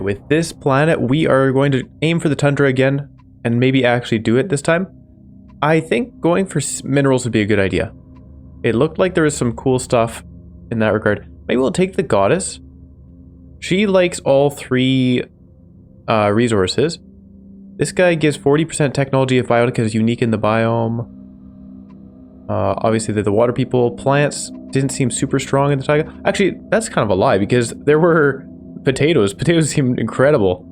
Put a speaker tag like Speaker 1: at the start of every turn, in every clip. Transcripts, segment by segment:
Speaker 1: With this planet, we are going to aim for the tundra again, and maybe actually do it this time. I think going for minerals would be a good idea. It looked like there was some cool stuff in that regard. Maybe we'll take the goddess. She likes all three resources. This guy gives 40% technology if biotica is unique in the biome. Obviously, they're the water people. Plants didn't seem super strong in the taiga. Actually, that's kind of a lie because there were potatoes. Potatoes seemed incredible.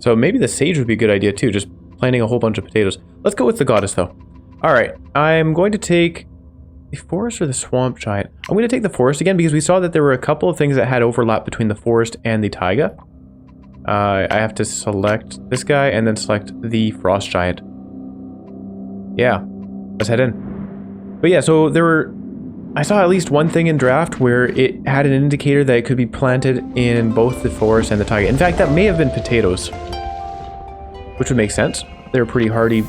Speaker 1: So maybe the sage would be a good idea too, just planting a whole bunch of potatoes. Let's go with the goddess though. Alright, I'm going to take the forest or the swamp giant. I'm going to take the forest again because we saw that there were a couple of things that had overlap between the forest and the taiga. I have to select this guy and then select the frost giant. Yeah, let's head in. But yeah, so there were... I saw at least one thing in draft where it had an indicator that it could be planted in both the forest and the taiga. In fact, that may have been potatoes, which would make sense. They're a pretty hardy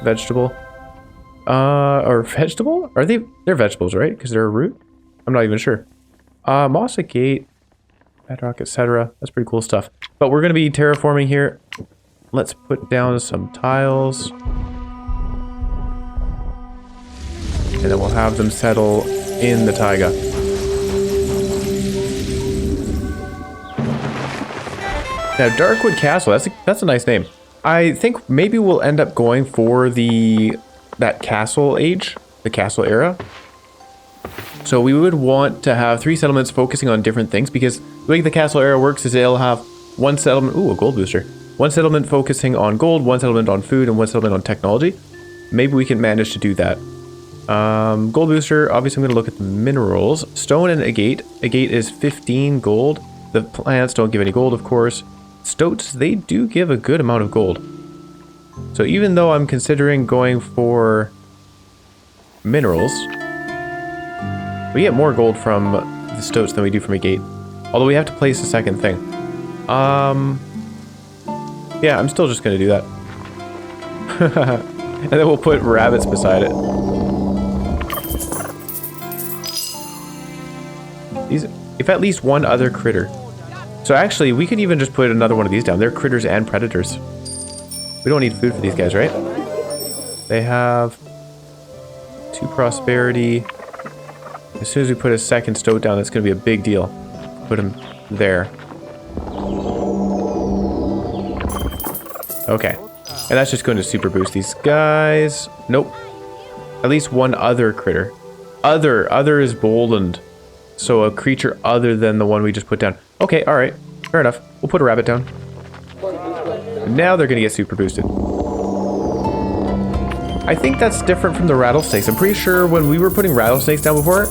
Speaker 1: vegetable. Or vegetable? Are they? They're vegetables, right? Because they're a root? I'm not even sure. Moss agate, bedrock, etc. That's pretty cool stuff. But we're going to be terraforming here. Let's put down some tiles. And then we'll have them settle in the taiga. Now, Darkwood Castle, that's a nice name. I think maybe we'll end up going for that castle age, the castle era. So we would want to have 3 settlements focusing on different things because the way the castle era works is it'll have one settlement, ooh, a gold booster. One settlement focusing on gold, one settlement on food, and one settlement on technology. Maybe we can manage to do that. Gold booster, obviously I'm going to look at the minerals. Stone and agate. Agate is 15 gold. The plants don't give any gold, of course. Stoats, they do give a good amount of gold. So even though I'm considering going for minerals, we get more gold from the stoats than we do from agate. Although we have to place a second thing. Yeah, I'm still just going to do that. And then we'll put rabbits beside it. If at least one other critter. So actually, we could even just put another one of these down. They're critters and predators. We don't need food for these guys, right? They have 2 prosperity. As soon as we put a second stoat down, it's going to be a big deal. Put him there. Okay. And that's just going to super boost these guys. Nope. At least one other critter. Other is boldened. So a creature other than the one we just put down. Okay, alright. Fair enough. We'll put a rabbit down. Now they're going to get super boosted. I think that's different from the rattlesnakes. I'm pretty sure when we were putting rattlesnakes down before,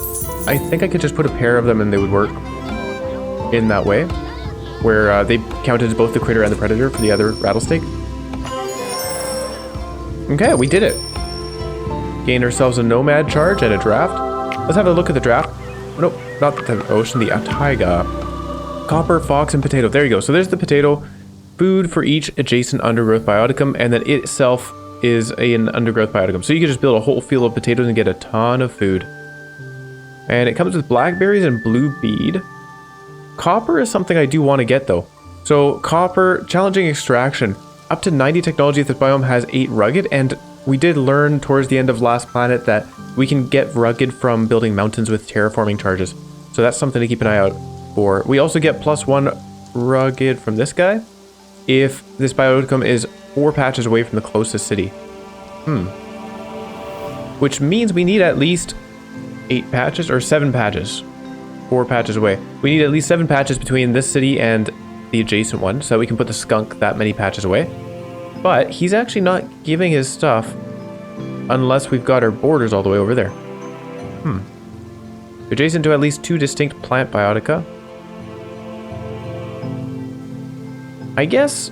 Speaker 1: I think I could just put a pair of them and they would work in that way. Where they counted as both the critter and the predator for the other rattlesnake. Okay, we did it. Gained ourselves a nomad charge and a draft. Let's have a look at the draft. Nope, not the ocean, the taiga. Copper, fox, and potato. There you go. So there's the potato. Food for each adjacent undergrowth bioticum, and then it itself is an undergrowth bioticum. So you can just build a whole field of potatoes and get a ton of food. And it comes with blackberries and blue bead. Copper is something I do want to get though. So copper, challenging extraction. Up to 90 technology if this biome has 8 rugged, and we did learn towards the end of Last Planet that we can get rugged from building mountains with terraforming charges. So that's something to keep an eye out for. We also get +1 rugged from this guy if this bioticum is 4 patches away from the closest city. Which means we need at least 8 patches or 7 patches. 4 patches away. We need at least 7 patches between this city and the adjacent one so that we can put the skunk that many patches away. But he's actually not giving his stuff unless we've got our borders all the way over there. Adjacent to at least 2 distinct plant biotica. I guess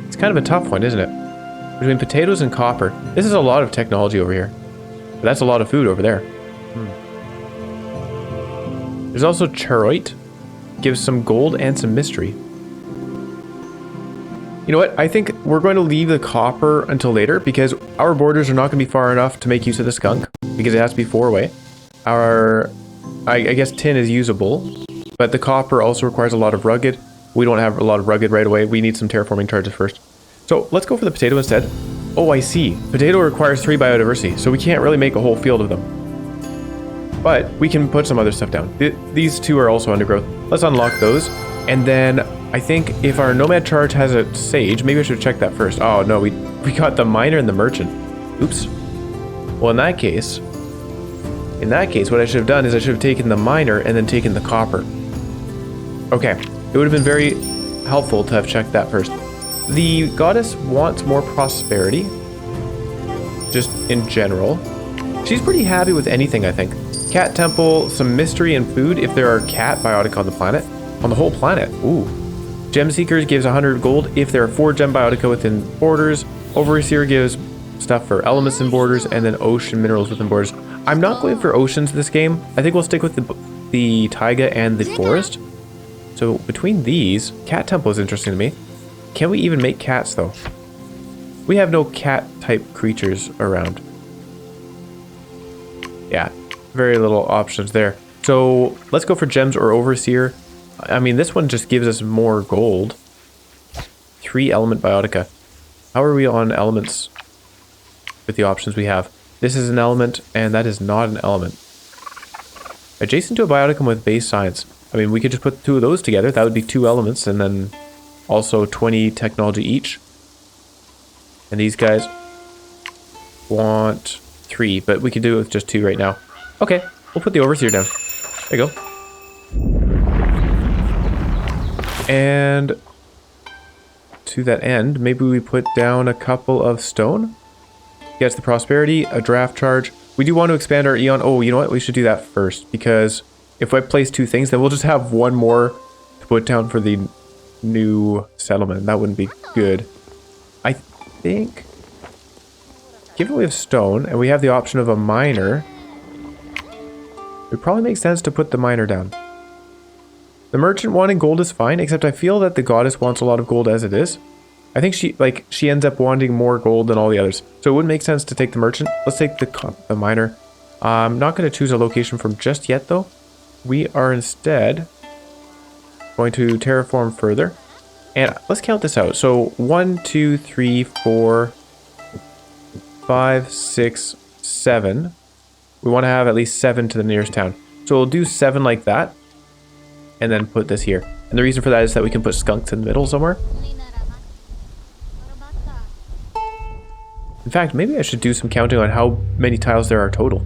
Speaker 1: it's kind of a tough one, isn't it? Between potatoes and copper. This is a lot of technology over here. But that's a lot of food over there. There's also charoite. Gives some gold and some mystery. You know what? I think we're going to leave the copper until later because our borders are not going to be far enough to make use of the skunk because it has to be 4 away. I guess tin is usable, but the copper also requires a lot of rugged. We don't have a lot of rugged right away. We need some terraforming charges first. So let's go for the potato instead. Oh, I see. Potato requires 3 biodiversity, so we can't really make a whole field of them. But we can put some other stuff down. These two are also undergrowth. Let's unlock those. And then I think if our nomad charge has a sage, maybe I should check that first. Oh no, we got the miner and the merchant. Oops. Well, in that case, what I should have done is I should have taken the miner and then taken the copper. Okay, it would have been very helpful to have checked that first. The goddess wants more prosperity, just in general. She's pretty happy with anything, I think. Cat temple, some mystery and food if there are cat biotic on the planet. On the whole planet. Ooh. Gem Seekers gives 100 gold if there are 4 gem biotica within borders. Overseer gives stuff for elements in borders, and then ocean minerals within borders. I'm not going for oceans this game. I think we'll stick with the taiga and the forest. So between these, cat temple is interesting to me. Can we even make cats though? We have no cat type creatures around. Yeah, very little options there. So let's go for gems or overseer. I mean, this one just gives us more gold. 3 element biotica. How are we on elements with the options we have? This is an element, and that is not an element. Adjacent to a bioticum with base science. I mean, we could just put 2 of those together. That would be 2 elements, and then also 20 technology each. And these guys want 3, but we could do it with just 2 right now. Okay, we'll put the overseer down. There you go. And to that end, maybe we put down a couple of stone. Gets the prosperity, a draft charge. We do want to expand our Eon. Oh, you know what? We should do that first, because if I place 2 things, then we'll just have 1 more to put down for the new settlement. That wouldn't be good. I think, given we have stone and we have the option of a miner, it would probably make sense to put the miner down. The merchant wanting gold is fine, except I feel that the goddess wants a lot of gold as it is. I think she ends up wanting more gold than all the others. So it would make sense to take the merchant. Let's take the miner. I'm not going to choose a location from just yet though. We are instead going to terraform further. And let's count this out. So 1, 2, 3, 4, 5, 6, 7. We want to have at least 7 to the nearest town. So we'll do 7 like that. And then put this here. And the reason for that is that we can put skunks in the middle somewhere. In fact, maybe I should do some counting on how many tiles there are total.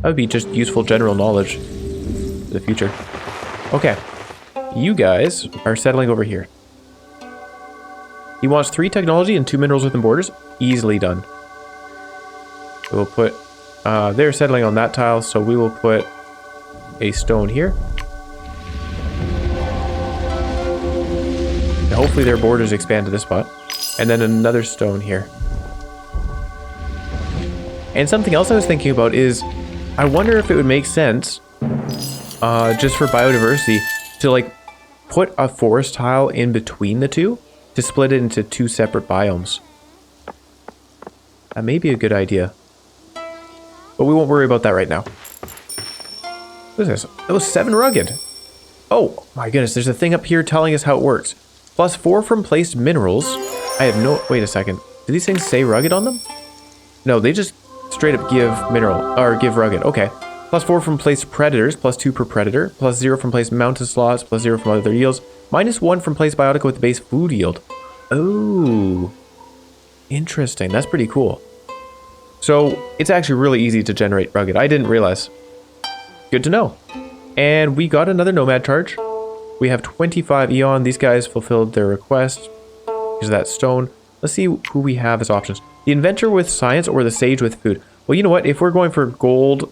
Speaker 1: That would be just useful general knowledge for the future. Okay. You guys are settling over here. He wants 3 technology and 2 minerals within borders. Easily done. We'll put... they're settling on that tile, so we will put a stone here. Hopefully their borders expand to this spot. And then another stone here. And something else I was thinking about is, I wonder if it would make sense, just for biodiversity, to like put a forest tile in between the 2 to split it into 2 separate biomes. That may be a good idea. But we won't worry about that right now. What is this? It was 7 rugged. Oh my goodness, there's a thing up here telling us how it works. Plus 4 from placed minerals. I have no... Wait a second. Do these things say rugged on them? No, they just straight up give mineral, or give rugged. Okay. Plus 4 from placed predators, plus 2 per predator. Plus 0 from placed mountain slots, plus 0 from other yields. Minus 1 from placed biotica with the base food yield. Oh. Interesting. That's pretty cool. So, it's actually really easy to generate rugged. I didn't realize. Good to know. And we got another nomad charge. We have 25 Eon. These guys fulfilled their request because of that stone. Let's see who we have as options. The inventor with science or the sage with food. Well, you know what? If we're going for gold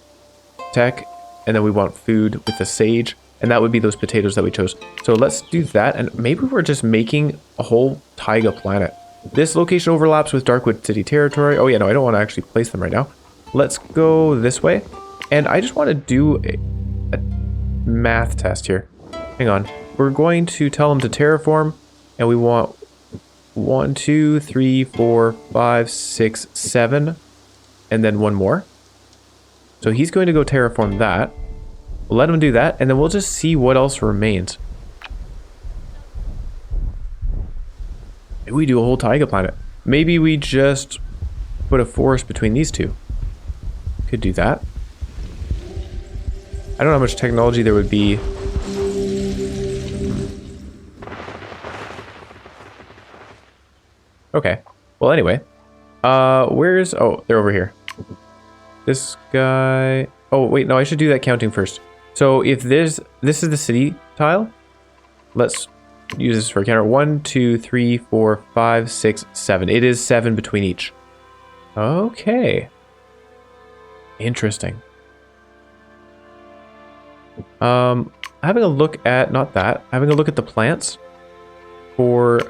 Speaker 1: tech and then we want food with the sage, and that would be those potatoes that we chose. So let's do that. And maybe we're just making a whole taiga planet. This location overlaps with Darkwood City territory. Oh yeah, no, I don't want to actually place them right now. Let's go this way. And I just want to do a math test here. Hang on. We're going to tell him to terraform, and we want 1, 2, 3, 4, 5, 6, 7, and then 1 more. So he's going to go terraform that. We'll let him do that, and then we'll just see what else remains. Maybe we do a whole taiga planet. Maybe we just put a forest between these two. Could do that. I don't know how much technology there would be. Okay. Well, anyway. Where's... Oh, they're over here. This guy... Oh, wait, no, I should do that counting first. So if this is the city tile, let's use this for a counter. 1, 2, 3, 4, 5, 6, 7. It is 7 between each. Okay. Interesting. Having a look at, not that, having a look at the plants for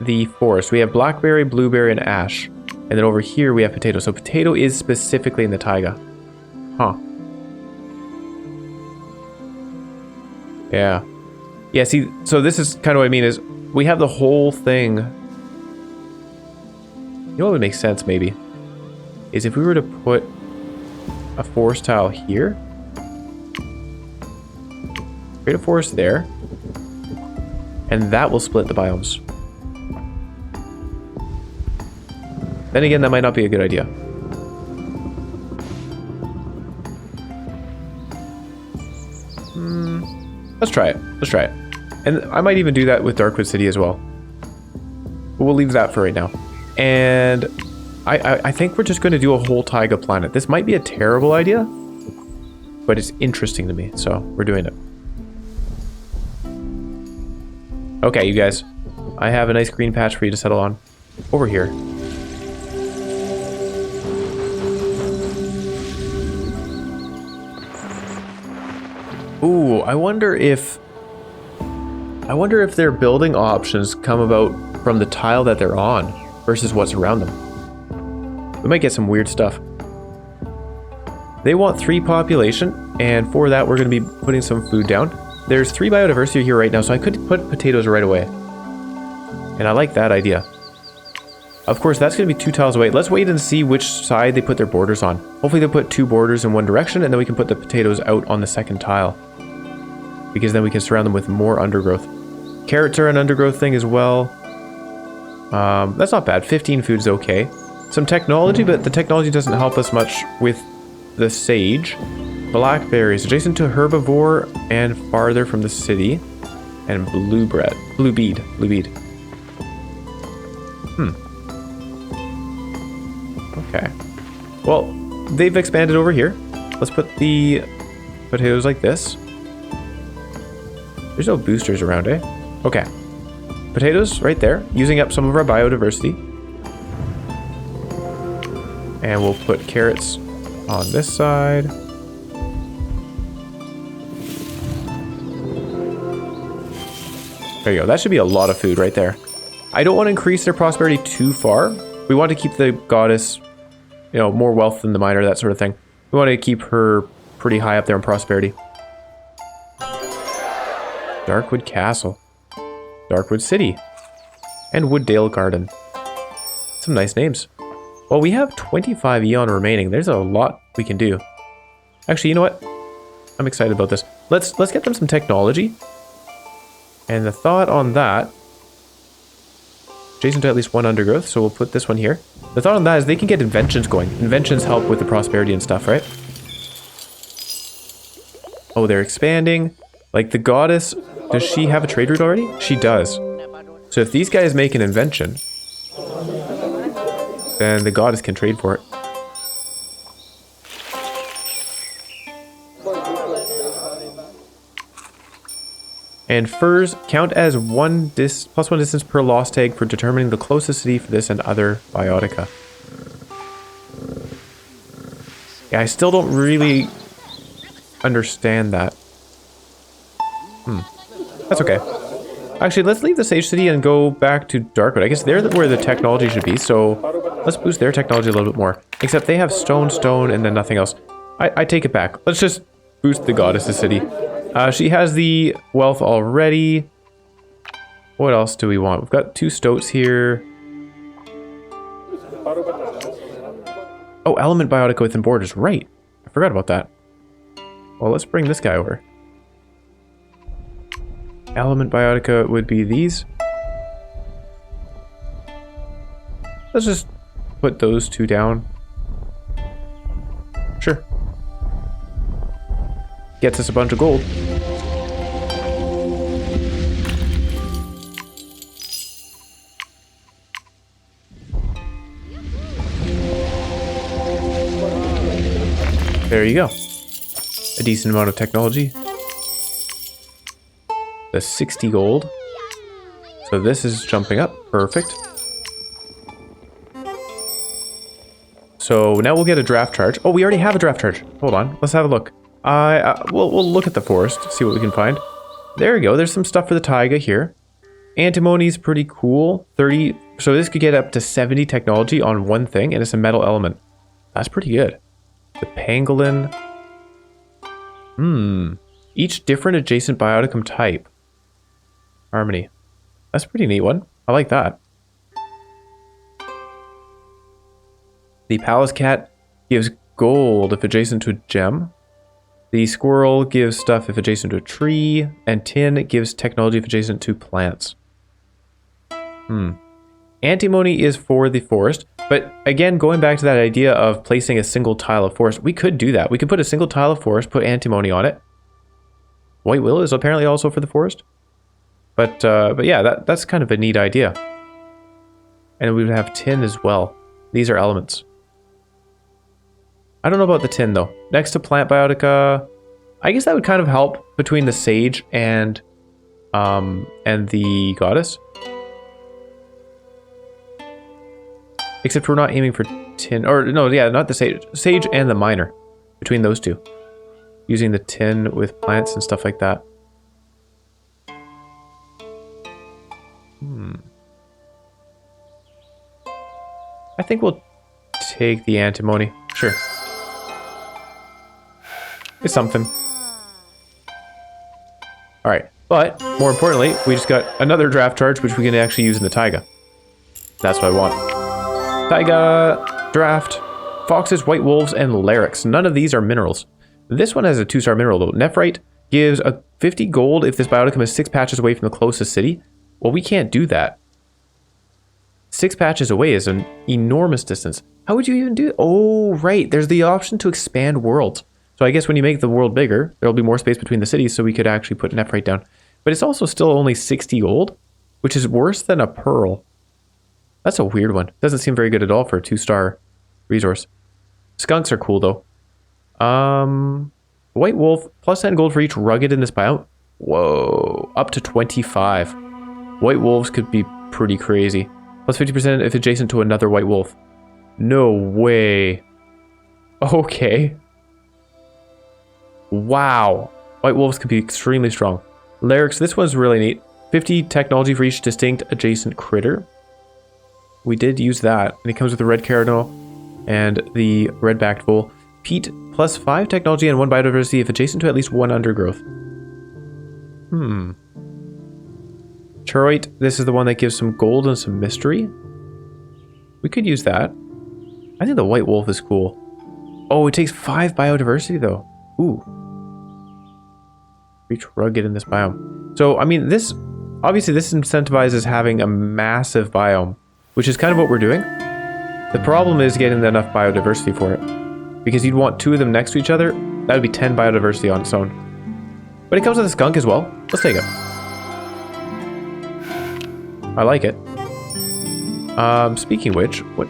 Speaker 1: the forest. We have blackberry, blueberry, and ash. And then over here we have potato. So potato is specifically in the taiga. Huh. Yeah. Yeah, see, so this is kind of what I mean is we have the whole thing. You know what would make sense maybe? Is if we were to put a forest tile here. Create a forest there. And that will split the biomes. Then again, that might not be a good idea. Let's try it. Let's try it. And I might even do that with Darkwood City as well. But we'll leave that for right now. And I think we're just going to do a whole taiga planet. This might be a terrible idea, but it's interesting to me, so we're doing it. Okay, you guys. I have a nice green patch for you to settle on. Over here. Ooh, I wonder if their building options come about from the tile that they're on versus what's around them. We might get some weird stuff. They want 3 population, and for that we're going to be putting some food down. There's 3 biodiversity here right now, so I could put potatoes right away. And I like that idea. Of course, that's going to be 2 tiles away. Let's wait and see which side they put their borders on. Hopefully they'll put 2 borders in one direction, and then we can put the potatoes out on the second tile. Because then we can surround them with more undergrowth. Carrots are an undergrowth thing as well. That's not bad. 15 food's okay. Some technology, but the technology doesn't help us much with the sage. Blackberries, adjacent to herbivore and farther from the city. And blue bead. Okay. Well, they've expanded over here. Let's put the potatoes like this. There's no boosters around, eh? Okay. Potatoes right there, using up some of our biodiversity. And we'll put carrots on this side. There you go. That should be a lot of food right there. I don't want to increase their prosperity too far. We want to keep the goddess, you know, more wealth than the miner, that sort of thing. We want to keep her pretty high up there in prosperity. Darkwood Castle, Darkwood City, and Wooddale Garden. Some nice names. Well, we have 25 Eon remaining. There's a lot we can do. Actually, you know what? I'm excited about this. Let's get them some technology. And the thought on that, adjacent to at least 1 undergrowth, so we'll put this one here. The thought on that is they can get inventions going. Inventions help with the prosperity and stuff, right? Oh, they're expanding. Like the goddess, does she have a trade route already? She does. So if these guys make an invention, then the goddess can trade for it. And furs count as +1 distance per lost tag for determining the closest city for this and other biotica. Yeah, I still don't really understand that. That's okay. Actually, let's leave the Sage City and go back to Darkwood. I guess they're where the technology should be, so let's boost their technology a little bit more. Except they have stone, and then nothing else. I take it back. Let's just boost the Goddess's City. She has the wealth already. What else do we want? We've got 2 stoats here. Oh, element biotica within borders. Right. I forgot about that. Well, let's bring this guy over. Element biotica would be these. Let's just put those two down. Sure. Gets us a bunch of gold. There you go. A decent amount of technology. The 60 gold. So this is jumping up. Perfect. So now we'll get a draft charge. Oh, we already have a draft charge. Hold on. Let's have a look. We'll look at the forest, see what we can find. There we go. There's some stuff for the taiga here. Antimony's pretty cool. 30. So this could get up to 70 technology on one thing, and it's a metal element. That's pretty good. The pangolin. Each different adjacent bioticum type. Harmony. That's a pretty neat one. I like that. The palace cat gives gold if adjacent to a gem. The squirrel gives stuff if adjacent to a tree. And tin gives technology if adjacent to plants. Antimony is for the forest. But again, going back to that idea of placing a single tile of forest, we could do that. We could put a single tile of forest, put antimony on it. White will is apparently also for the forest. But yeah, that's kind of a neat idea. And we would have tin as well. These are elements. I don't know about the tin though. Next to plant biotica, I guess that would kind of help between the sage and the goddess. Except we're not aiming for tin, or no, yeah, not the sage. Sage and the miner. Between those two. Using the tin with plants and stuff like that. I think we'll take the antimony. Sure. It's something. Alright, but more importantly, we just got another draft charge which we can actually use in the taiga. That's what I want. Taiga, draft, foxes, white wolves, and larynx. None of these are minerals. This one has a 2-star mineral though. Nephrite gives a 50 gold if this bioticum is 6 patches away from the closest city. Well, we can't do that. 6 patches away is an enormous distance. How would you even do it? Oh, right. There's the option to expand worlds. So I guess when you make the world bigger, there'll be more space between the cities, so we could actually put nephrite down. But it's also still only 60 gold, which is worse than a pearl. That's a weird one. Doesn't seem very good at all for a 2-star resource. Skunks are cool though. White wolf, plus 10 gold for each rugged in this biome. Whoa, up to 25. White wolves could be pretty crazy. Plus 50% if adjacent to another white wolf. No way. Okay. Wow. White wolves could be extremely strong. Larynx, this one's really neat. 50 technology for each distinct adjacent critter. We did use that, and it comes with the red cardinal and the red-backed vole. Peat, plus 5 technology and 1 biodiversity if adjacent to at least 1 undergrowth. Choroid, this is the one that gives some gold and some mystery. We could use that. I think the white wolf is cool. Oh, it takes 5 biodiversity though. Ooh. Reach rugged in this biome. So, I mean, this... Obviously, this incentivizes having a massive biome, which is kind of what we're doing. The problem is getting enough biodiversity for it. Because you'd want 2 of them next to each other. That would be 10 biodiversity on its own. But it comes with a skunk as well. Let's take it. I like it. Speaking of which, what...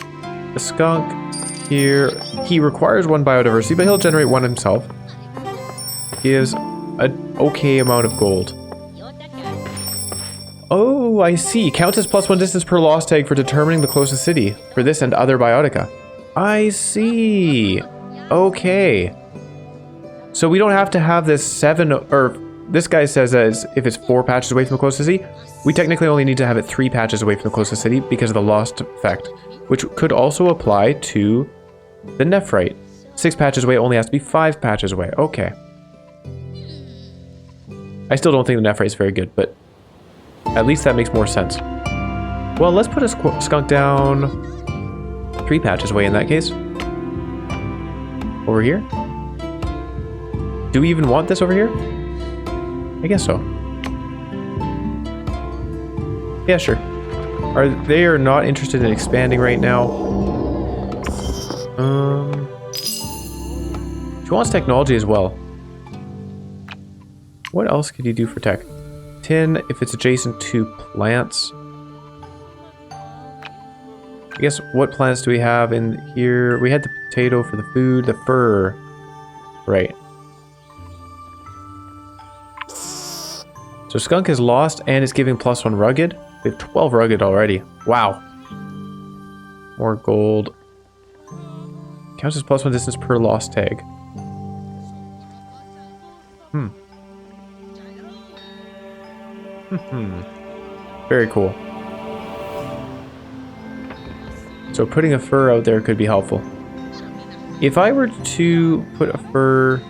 Speaker 1: The skunk here... He requires 1 biodiversity, but he'll generate 1 himself. Gives an okay amount of gold. Oh, I see. Counts as +1 distance per lost tag for determining the closest city for this and other biotica. I see. Okay. So we don't have to have this 7, or this guy says that if it's 4 patches away from the closest city, we technically only need to have it 3 patches away from the closest city because of the lost effect, which could also apply to the nephrite. 6 patches away only has to be 5 patches away. Okay. I still don't think the nephrite is very good, but at least that makes more sense. Well, let's put a skunk down 3 patches away in that case. Over here? Do we even want this over here? I guess so. Yeah, sure. They are not interested in expanding right now. She wants technology as well. What else could you do for tech? Tin, if it's adjacent to plants. I guess, what plants do we have in here? We had the potato for the food, the fur. Right. So skunk is lost and is giving +1 rugged. We have 12 rugged already. Wow. More gold. Counts as +1 distance per lost tag. Very cool. So putting a fur out there could be helpful. If I were to put a fur...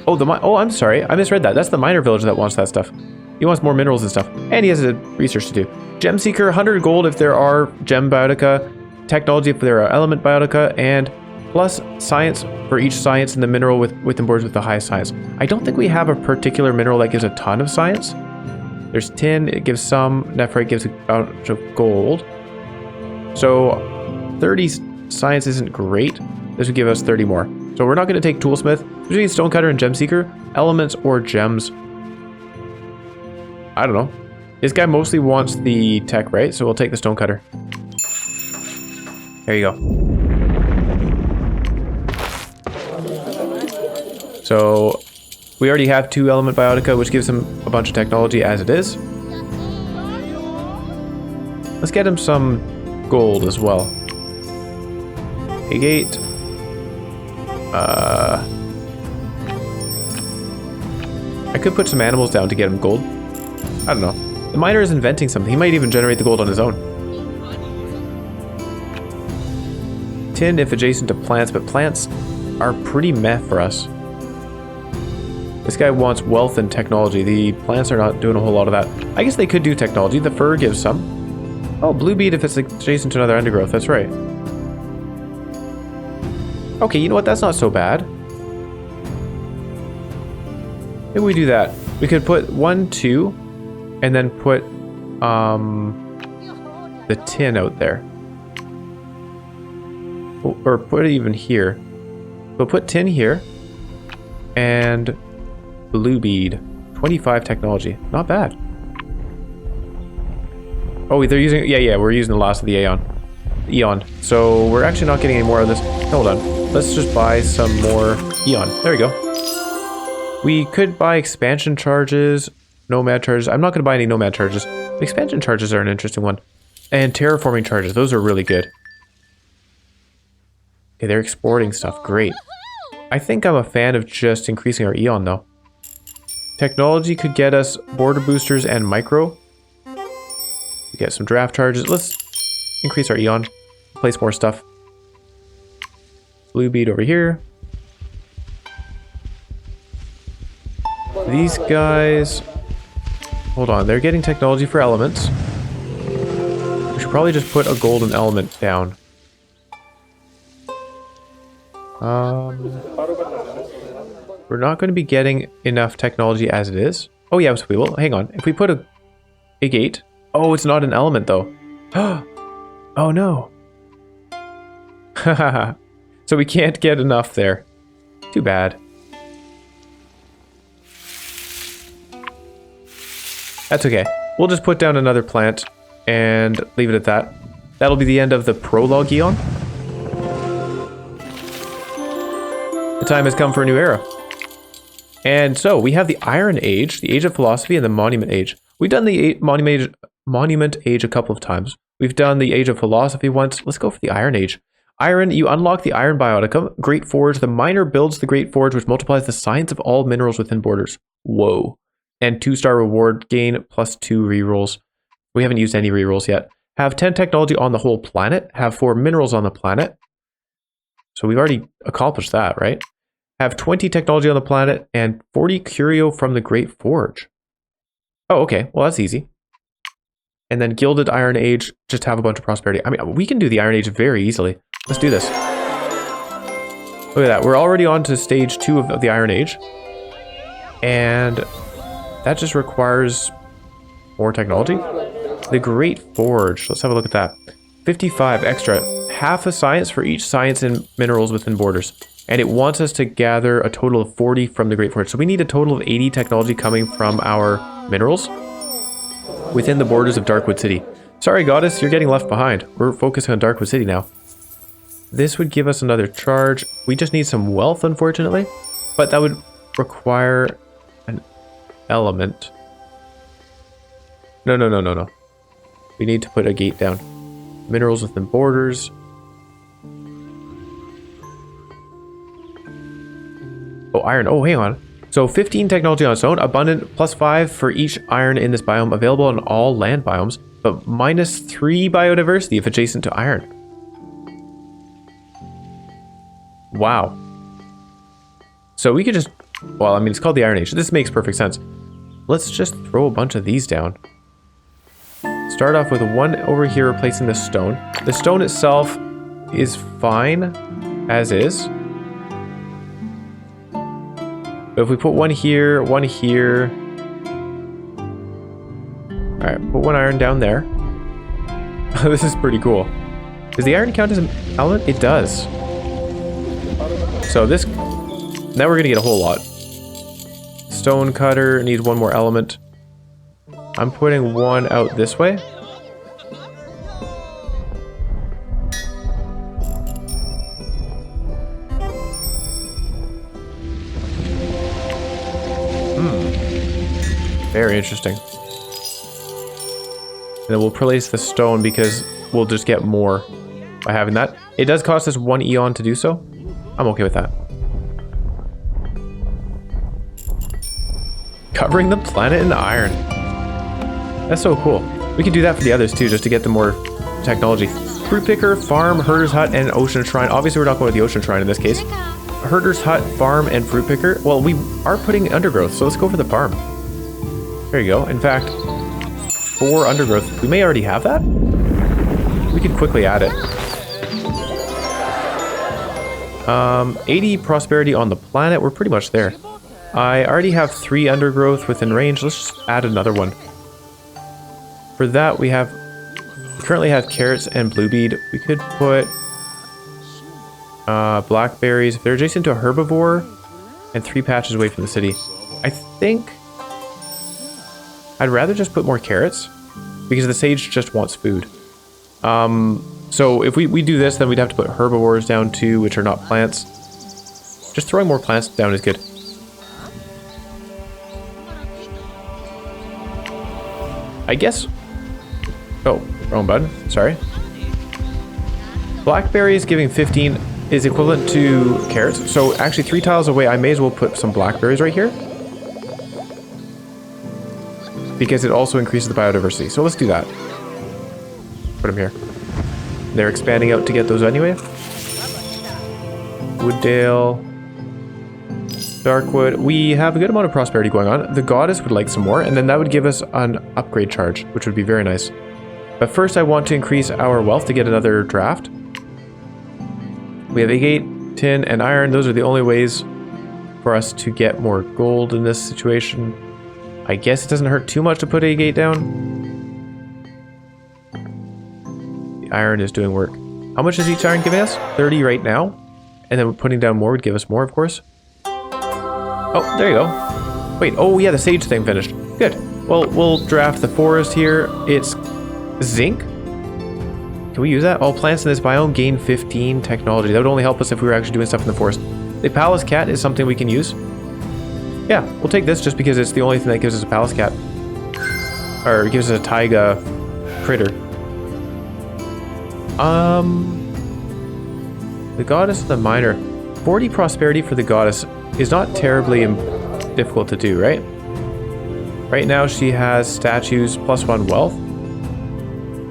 Speaker 1: Oh, I'm sorry. I misread that. That's the miner village that wants that stuff. He wants more minerals and stuff. And he has a research to do. Gem Seeker, 100 gold if there are gem biotica. Technology if there are element biotica. And plus science for each science in the mineral within borders with the highest science. I don't think we have a particular mineral that gives a ton of science. There's tin, it gives some. Nephrite gives a bunch of gold. So 30 science isn't great. This would give us 30 more. So we're not going to take Toolsmith. Between Stonecutter and Gem Seeker, elements or gems. I don't know. This guy mostly wants the tech, right? So we'll take the Stonecutter. There you go. So we already have 2 element biotica, which gives him a bunch of technology as it is. Let's get him some gold as well. Agate. I could put some animals down to get him gold. I don't know. The miner is inventing something. He might even generate the gold on his own. Tin if adjacent to plants, but plants are pretty meh for us. This guy wants wealth and technology. The plants are not doing a whole lot of that. I guess they could do technology. The fur gives some. Oh, blue bead if it's adjacent to another undergrowth. That's right. Okay, you know what? That's not so bad. Maybe we do that. We could put 1, 2, and then put the tin out there. Or put it even here. We'll put tin here. And blue bead. 25 technology. Not bad. Oh, they're using... Yeah, we're using the last of the Eon. So we're actually not getting any more of this. Hold on. Let's just buy some more Eon. There we go. We could buy expansion charges, nomad charges. I'm not going to buy any nomad charges. Expansion charges are an interesting one. And terraforming charges. Those are really good. Okay, they're exporting stuff. Great. I think I'm a fan of just increasing our Eon, though. Technology could get us border boosters and micro. We get some draft charges. Let's increase our Eon. Place more stuff. Blue bead over here. These guys... Hold on, they're getting technology for elements. We should probably just put a golden element down. We're not going to be getting enough technology as it is. Oh yeah, so we will. Hang on. If we put a gate... Oh, it's not an element though. Oh no. Haha. So we can't get enough there. Too bad. That's okay. We'll just put down another plant and leave it at that. That'll be the end of the Prologue Eon. The time has come for a new era. And so we have the Iron Age, the Age of Philosophy, and the Monument Age. We've done the Monument Age a couple of times. We've done the Age of Philosophy once. Let's go for the Iron Age. Iron, you unlock the Iron Biotica. Great Forge. The miner builds the Great Forge, which multiplies the science of all minerals within borders. Whoa. And 2-star reward gain +2 rerolls. We haven't used any rerolls yet. Have 10 technology on the whole planet. Have 4 minerals on the planet. So we've already accomplished that, right? Have 20 technology on the planet and 40 curio from the Great Forge. Oh, okay. Well, that's easy. And then Gilded Iron Age, just have a bunch of prosperity. I mean, we can do the Iron Age very easily. Let's do this. Look at that. We're already on to stage 2 of the Iron Age. And that just requires more technology. The Great Forge. Let's have a look at that. 55 extra. Half a science for each science and minerals within borders. And it wants us to gather a total of 40 from the Great Forge. So we need a total of 80 technology coming from our minerals within the borders of Darkwood City. Sorry, Goddess, you're getting left behind. We're focusing on Darkwood City now. This would give us another charge. We just need some wealth, unfortunately. But that would require an element. No. We need to put a gate down. Minerals within borders. Oh, iron. Oh, hang on. So 15 technology on its own. Abundant +5 for each iron in this biome. Available in all land biomes. But -3 biodiversity if adjacent to iron. Wow. So we could just... Well, I mean, it's called the Iron Age. This makes perfect sense. Let's just throw a bunch of these down. Start off with one over here replacing the stone. The stone itself is fine as is. But if we put one here... Alright, put one iron down there. This is pretty cool. Does the iron count as an element? It does. So this... Now we're going to get a whole lot. Stone cutter needs one more element. I'm putting one out this way. Very interesting. And then we'll replace the stone because we'll just get more by having that. It does cost us 1 eon to do so. I'm okay with that. Covering the planet in iron. That's so cool. We can do that for the others too, just to get them more technology. Fruit picker, farm, herder's hut, and ocean shrine. Obviously, we're not going with the ocean shrine in this case. Herder's hut, farm, and fruit picker. Well, we are putting undergrowth, so let's go for the farm. There you go. In fact, 4 undergrowth. We may already have that. We could quickly add it. 80 prosperity on the planet. We're pretty much there. I already have 3 undergrowth within range. Let's just add another one. For that, we currently have carrots and blue bead. We could put blackberries. If they're adjacent to a herbivore and 3 patches away from the city. I think I'd rather just put more carrots because the sage just wants food. So if we do this, then we'd have to put herbivores down too, which are not plants. Just throwing more plants down is good. I guess... Oh, wrong button. Sorry. Blackberries giving 15 is equivalent to carrots. So actually 3 tiles away, I may as well put some blackberries right here. Because it also increases the biodiversity. So let's do that. Put them here. They're expanding out to get those anyway. Wooddale. Darkwood. We have a good amount of prosperity going on. The goddess would like some more, and then that would give us an upgrade charge, which would be very nice. But first I want to increase our wealth to get another draft. We have agate, tin, and iron. Those are the only ways for us to get more gold in this situation. I guess it doesn't hurt too much to put agate down. The iron is doing work. How much is each iron giving us? 30 right now. And then putting down more would give us more, of course. Oh, there you go. Wait, oh yeah, the sage thing finished. Good. Well, we'll draft the forest here. It's zinc. Can we use that? All plants in this biome gain 15 technology. That would only help us if we were actually doing stuff in the forest. The palace cat is something we can use. Yeah, we'll take this just because it's the only thing that gives us a palace cat. Or gives us a taiga critter. The goddess of the miner. 40 prosperity for the goddess is not terribly difficult to do, right? Right now she has statues +1 wealth.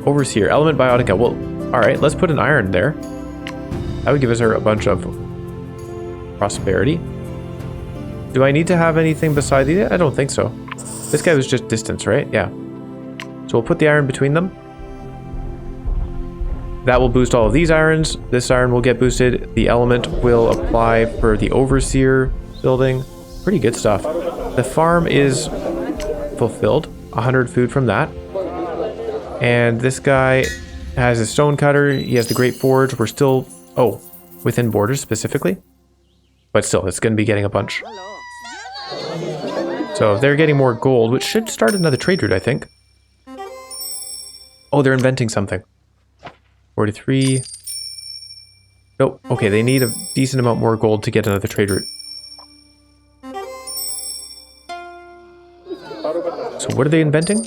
Speaker 1: Overseer, element biotica. Well, alright, let's put an iron there. That would give us her a bunch of prosperity. Do I need to have anything beside these? I don't think so. This guy was just distance, right? Yeah. So we'll put the iron between them. That will boost all of these irons. This iron will get boosted. The element will apply for the overseer building. Pretty good stuff. The farm is fulfilled. 100 food from that. And this guy has a stone cutter. He has the great forge. We're still, oh, within borders specifically. But still, it's going to be getting a bunch. So they're getting more gold, which should start another trade route, I think. Oh, they're inventing something. 43. Nope. Okay, they need a decent amount more gold to get another trade route. So what are they inventing?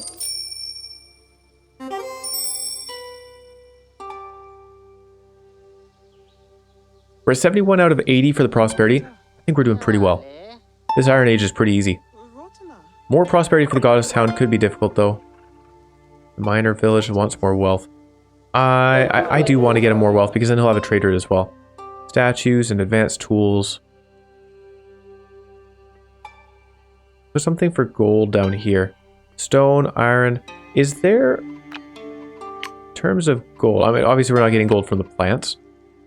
Speaker 1: We're at 71 out of 80 for the prosperity. I think we're doing pretty well. This Iron Age is pretty easy. More prosperity for the Goddess Town could be difficult though. The miner village wants more wealth. I do want to get him more wealth because then he'll have a trade route as well. Statues and advanced tools. There's something for gold down here. Stone, iron. Is there... In terms of gold, I mean obviously we're not getting gold from the plants.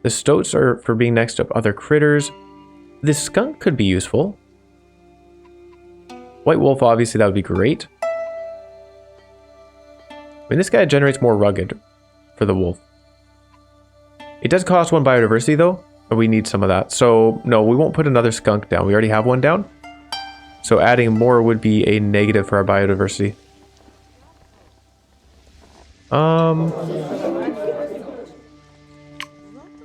Speaker 1: The stoats are for being next to other critters. This skunk could be useful. White wolf, obviously, that would be great. I mean, this guy generates more rugged for the wolf. It does cost 1 biodiversity, though, but we need some of that. So, no, we won't put another skunk down. We already have one down. So adding more would be a negative for our biodiversity.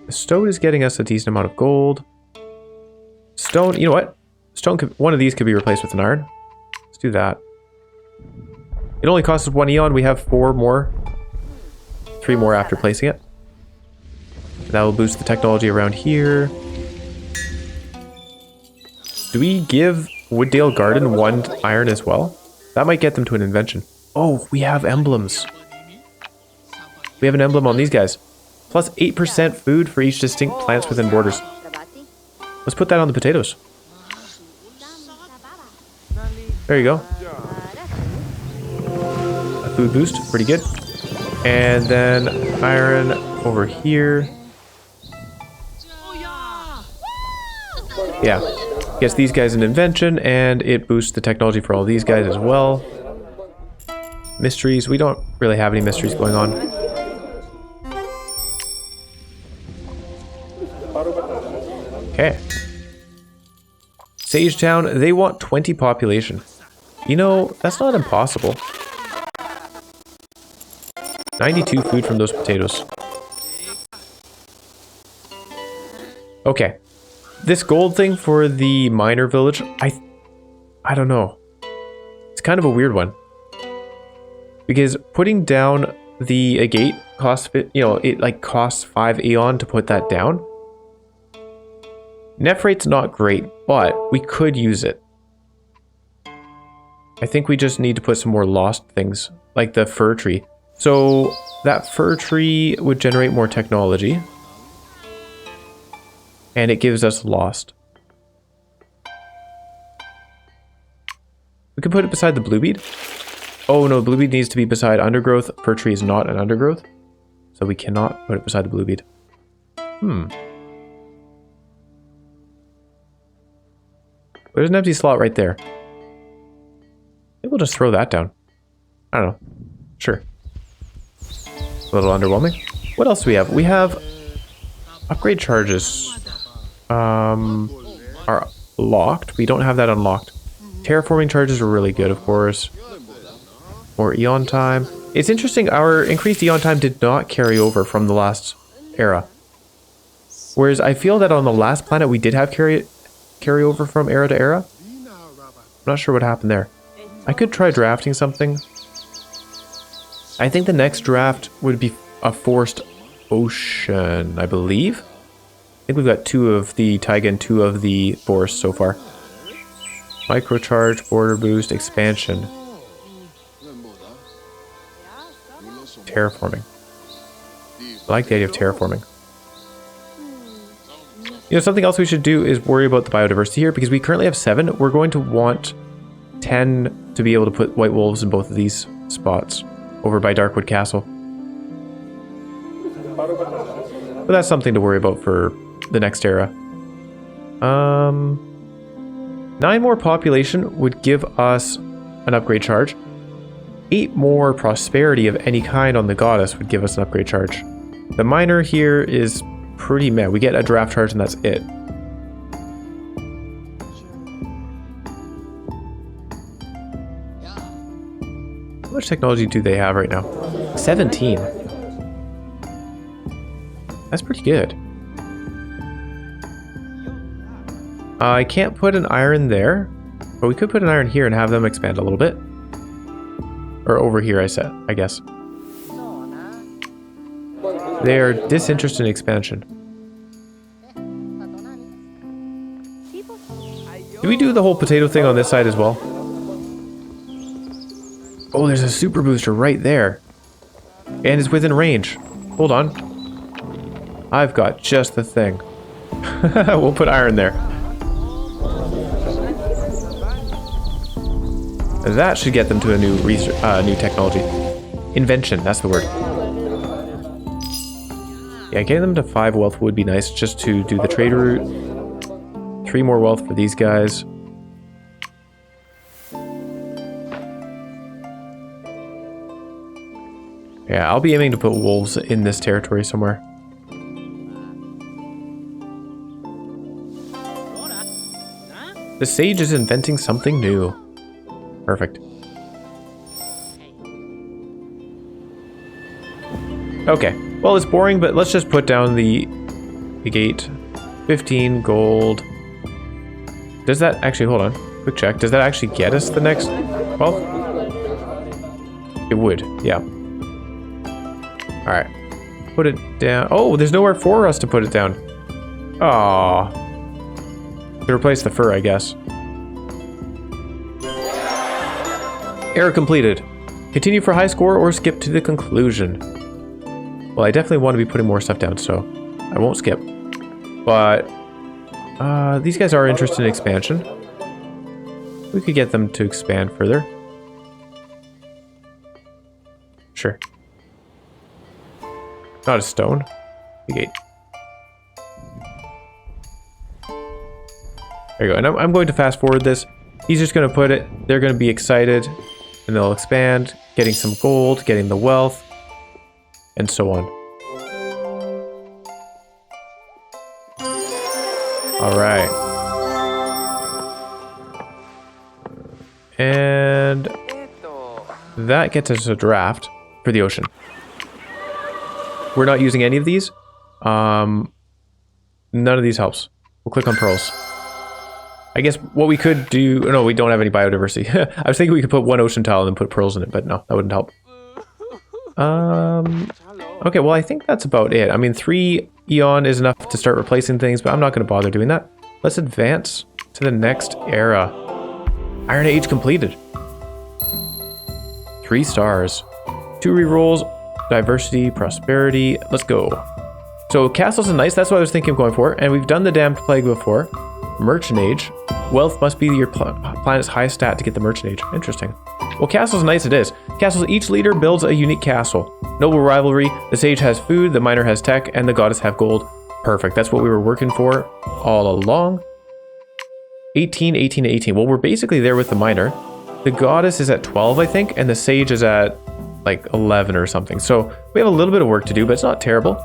Speaker 1: The stoat is getting us a decent amount of gold. Stone, you know what? Stone could, one of these could be replaced with an iron. Let's do that. It only costs us 1 eon. We have 4 more. 3 more after placing it. That will boost the technology around here. Do we give Wooddale Garden 1 iron as well? That might get them to an invention. Oh, we have emblems. We have an emblem on these guys. Plus 8% food for each distinct plants within borders. Let's put that on the potatoes. There you go. A food boost, pretty good. And then iron over here. Yeah, gets these guys an invention and it boosts the technology for all these guys as well. Mysteries, we don't really have any mysteries going on. Okay. Sage Town, they want 20 population. You know, that's not impossible. 92 food from those potatoes. Okay. This gold thing for the miner village, I don't know. It's kind of a weird one. Because putting down the gate costs, you know, it like costs 5 eon to put that down. Nef rate's not great, but we could use it. I think we just need to put some more lost things, like the fir tree. So that fir tree would generate more technology. And it gives us lost. We could put it beside the bluebead. Oh no, bluebead needs to be beside undergrowth. Fir tree is not an undergrowth. So we cannot put it beside the bluebead. There's an empty slot right there. Maybe we'll just throw that down. I don't know. Sure. A little underwhelming. What else do we have? We have upgrade charges. Are locked. We don't have that unlocked. Terraforming charges are really good, of course. More eon time. It's interesting, our increased eon time did not carry over from the last era. Whereas I feel that on the last planet we did have carry over from era to era. I'm not sure what happened there. I could try drafting something. I think the next draft would be a forced ocean, I believe. I think we've got 2 of the taiga and 2 of the forest so far. Microcharge, border boost, expansion. Terraforming. I like the idea of terraforming. You know, something else we should do is worry about the biodiversity here, because we currently have 7. We're going to want 10 to be able to put white wolves in both of these spots over by Darkwood Castle. But that's something to worry about for the next era. 9 more population would give us an upgrade charge. 8 more prosperity of any kind on the goddess would give us an upgrade charge. The miner here is pretty meh. We get a draft charge and that's it. How much technology do they have right now? 17. That's pretty good. I can't put an iron there, but we could put an iron here and have them expand a little bit. Or over here, I guess. They are disinterested in expansion. Did we do the whole potato thing on this side as well? Oh, there's a super booster right there. And it's within range. Hold on. I've got just the thing. We'll put iron there. That should get them to a new new technology. Invention, that's the word. Yeah, getting them to 5 wealth would be nice just to do the trade route. 3 more wealth for these guys. Yeah, I'll be aiming to put wolves in this territory somewhere. The sage is inventing something new. Perfect. Okay. Well, it's boring, but let's just put down the gate. 15 gold. Does that actually, hold on. Quick check. Does that actually get us the next 12? It would, yeah. Alright. Put it down. Oh, there's nowhere for us to put it down. Aww. To replace the fur, I guess. Error completed. Continue for high score or skip to the conclusion. Well, I definitely want to be putting more stuff down, so I won't skip. But these guys are interested in expansion. We could get them to expand further. Sure. Not a stone. The gate. There you go. And I'm going to fast forward this. He's just going to put it. They're going to be excited. And they'll expand. Getting some gold. Getting the wealth. And so on. Alright. And that gets us a draft for the ocean. We're not using any of these. None of these helps. We'll click on pearls. I guess what we could do... No, we don't have any biodiversity. I was thinking we could put one ocean tile and then put pearls in it, but no, that wouldn't help. Okay, well, I think that's about it. I mean, 3 Eon is enough to start replacing things, but I'm not going to bother doing that. Let's advance to the next era. Iron Age completed. 3 stars. 2 rerolls. Diversity, prosperity. Let's go. So castles are nice. That's what I was thinking of going for. And we've done the Damned Plague before. Merchant Age. Wealth must be your planet's highest stat to get the Merchant Age. Interesting. Well, castles nice it is. Castles, each leader builds a unique castle. Noble rivalry. The sage has food, the miner has tech, and the goddess have gold. Perfect. That's what we were working for all along. 18, 18, 18. Well, we're basically there with the miner. The goddess is at 12, I think, and the sage is at like 11 or something. So we have a little bit of work to do, but it's not terrible.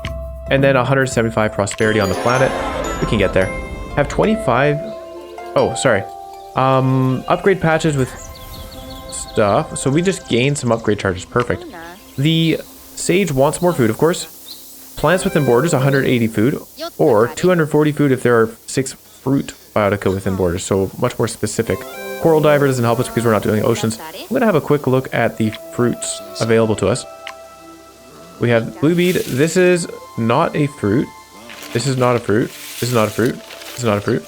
Speaker 1: And then 175 prosperity on the planet. We can get there. Have 25. Oh, sorry. Upgrade patches with stuff. So we just gained some upgrade charges. Perfect. The sage wants more food, of course. Plants within borders, 180 food, or 240 food if there are 6 fruit biotica within borders. So much more specific. Coral diver doesn't help us because we're not doing oceans. I'm going to have a quick look at the fruits available to us. We have blue bead. This is not a fruit. This is not a fruit. This is not a fruit. This is not a fruit.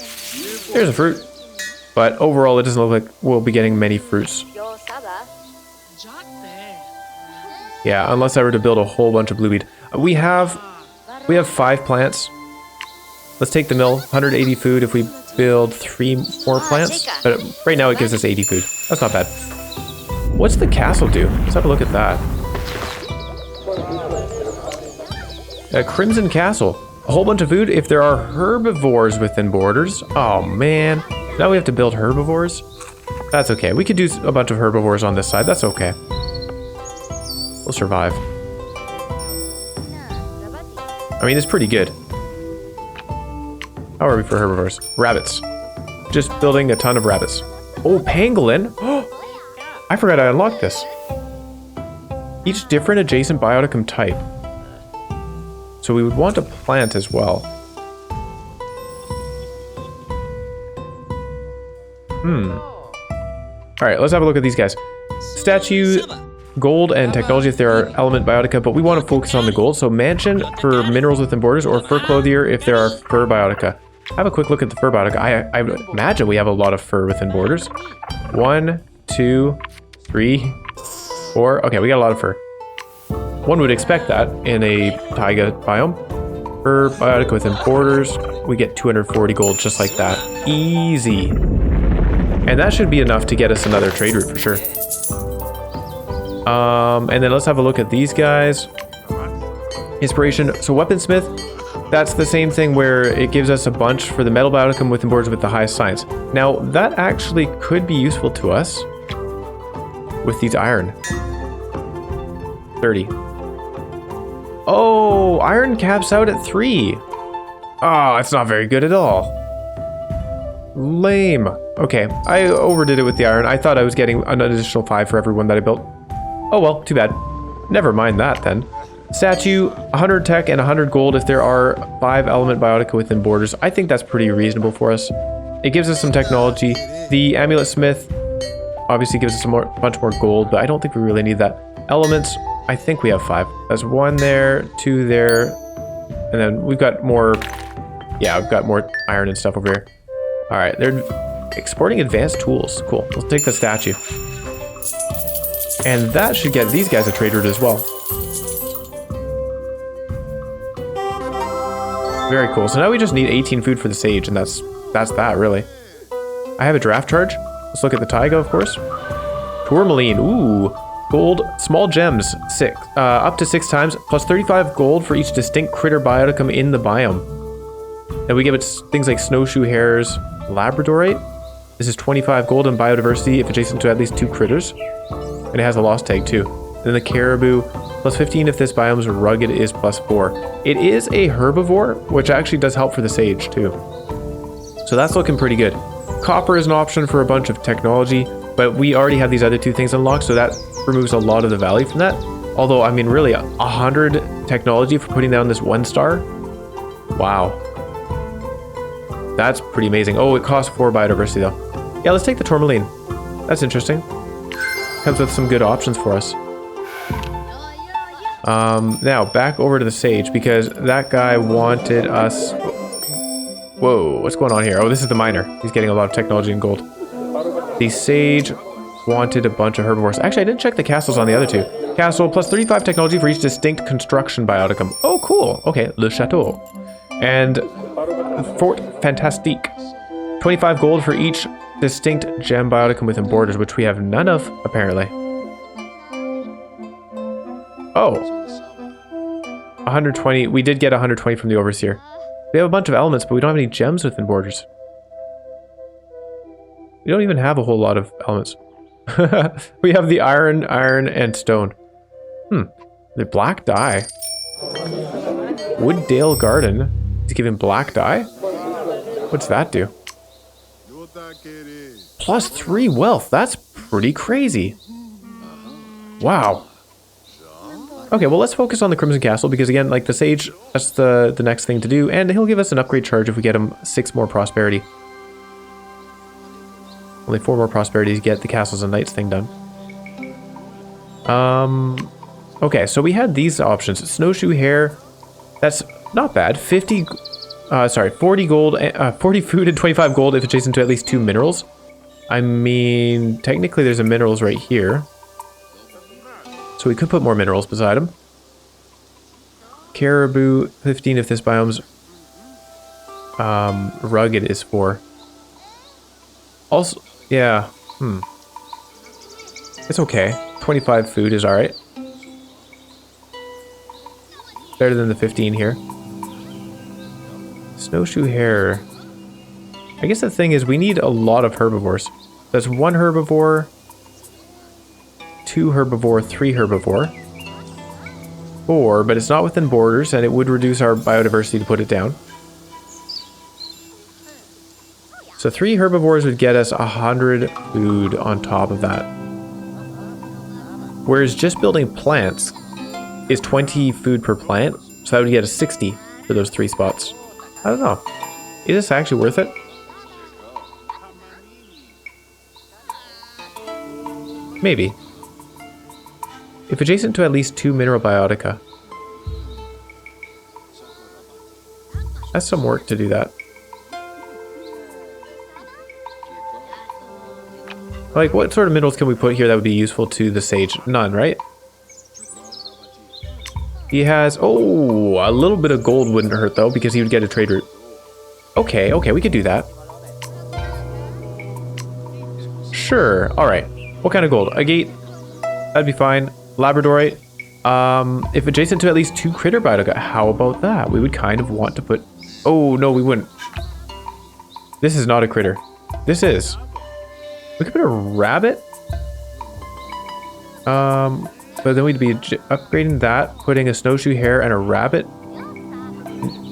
Speaker 1: There's a fruit. But overall, it doesn't look like we'll be getting many fruits. Yeah, unless I were to build a whole bunch of blue bead. We have 5 plants. Let's take the mill. 180 food if we build 3 more plants. But right now it gives us 80 food. That's not bad. What's the castle do? Let's have a look at that. A Crimson Castle. A whole bunch of food if there are herbivores within borders. Oh man. Now we have to build herbivores. That's okay. We could do a bunch of herbivores on this side. That's okay. We'll survive. I mean, it's pretty good. How are we for herbivores? Rabbits. Just building a ton of rabbits. Oh, pangolin! I forgot I unlocked this. Each different adjacent bioticum type. So we would want a plant as well. Alright, let's have a look at these guys. Statue, gold, and technology if there are element biotica, but we want to focus on the gold. So mansion for minerals within borders, or fur clothier if there are fur biotica. Have a quick look at the fur biotica. I imagine we have a lot of fur within borders. 1, 2, 3, 4. Okay, we got a lot of fur. One would expect that in a taiga biome. Fur biotica within borders. We get 240 gold just like that. Easy. And that should be enough to get us another trade route for sure. And then let's have a look at these guys. Inspiration. So weaponsmith, that's the same thing where it gives us a bunch for the metal bioticum within borders with the highest science. Now, that actually could be useful to us with these iron. 30. Oh, iron caps out at 3. Oh, it's not very good at all. Lame. Okay, I overdid it with the iron. I thought I was getting an additional 5 for every one that I built. Oh well, too bad. Never mind that then. Statue, 100 tech and 100 gold if there are 5 element biotica within borders. I think that's pretty reasonable for us. It gives us some technology. The amulet smith obviously gives us a bunch more gold, but I don't think we really need that. Elements, I think we have 5. There's 1 there, 2 there, and then we've got more. Yeah, we've got more iron and stuff over here. All right, they're exporting advanced tools. Cool. We'll take the statue. And that should get these guys a trade route as well. Very cool. So now we just need 18 food for the sage, and that's that, really. I have a draft charge. Let's look at the taiga, of course. Tourmaline. Ooh. Gold. Small gems. 6. Up to 6 times. Plus 35 gold for each distinct critter bioticum in the biome. And we give it things like snowshoe hares, labradorite. This is 25 gold in biodiversity if adjacent to at least 2 critters. And it has a loss tag too. Then the caribou, plus 15 if this biome's rugged is plus 4. It is a herbivore, which actually does help for the sage too. So that's looking pretty good. Copper is an option for a bunch of technology, but we already have these other 2 things unlocked, so that removes a lot of the value from that. Although, I mean, really, 100 technology for putting down this 1 star? Wow. That's pretty amazing. Oh, it costs 4 biodiversity though. Yeah, let's take the tourmaline. That's interesting. Comes with some good options for us. Now back over to the sage because that guy wanted us. Whoa, what's going on here? Oh, this is the miner. He's getting a lot of technology and gold. The sage wanted a bunch of herbivores. Actually, I didn't check the castles on the other 2. Castle plus 35 technology for each distinct construction bioticum. Oh, cool. Okay, Le Chateau. And Fort Fantastique. 25 gold for each distinct gem bioticum within borders, which we have none of, apparently. Oh. 120. We did get 120 from the overseer. We have a bunch of elements, but we don't have any gems within borders. We don't even have a whole lot of elements. We have the iron, and stone. The black dye. Wooddale Garden. Is giving black dye? What's that do? Plus 3 wealth. That's pretty crazy. Wow. Okay, well, let's focus on the Crimson Castle because, again, like the Sage, that's the next thing to do. And he'll give us an upgrade charge if we get him 6 more prosperity. Only 4 more prosperity to get the Castles and Knights thing done. Okay, so we had these options. Snowshoe Hare. That's not bad. 40 gold, 40 food and 25 gold if adjacent to at least 2 minerals. I mean, technically there's a minerals right here. So we could put more minerals beside them. Caribou, 15 if this biome's rugged is 4. Also, yeah, it's okay. 25 food is alright. Better than the 15 here. Snowshoe hare. I guess the thing is we need a lot of herbivores. That's 1 herbivore, 2 herbivore, 3 herbivore. 4, but it's not within borders, and it would reduce our biodiversity to put it down. So 3 herbivores would get us 100 food on top of that. Whereas just building plants is 20 food per plant, so that would get us 60 for those 3 spots. I don't know. Is this actually worth it? Maybe. If adjacent to at least 2 mineral biotica. That's some work to do that. Like, what sort of minerals can we put here that would be useful to the sage? None, right? He has... Oh, a little bit of gold wouldn't hurt, though, because he would get a trade route. Okay, okay, we could do that. Sure, alright. What kind of gold? Agate. That'd be fine. Labradorite. If adjacent to at least 2 critter biotica, how about that? We would kind of want to put... Oh, no, we wouldn't. This is not a critter. This is. We could put a rabbit. But then we'd be upgrading that, putting a snowshoe hare and a rabbit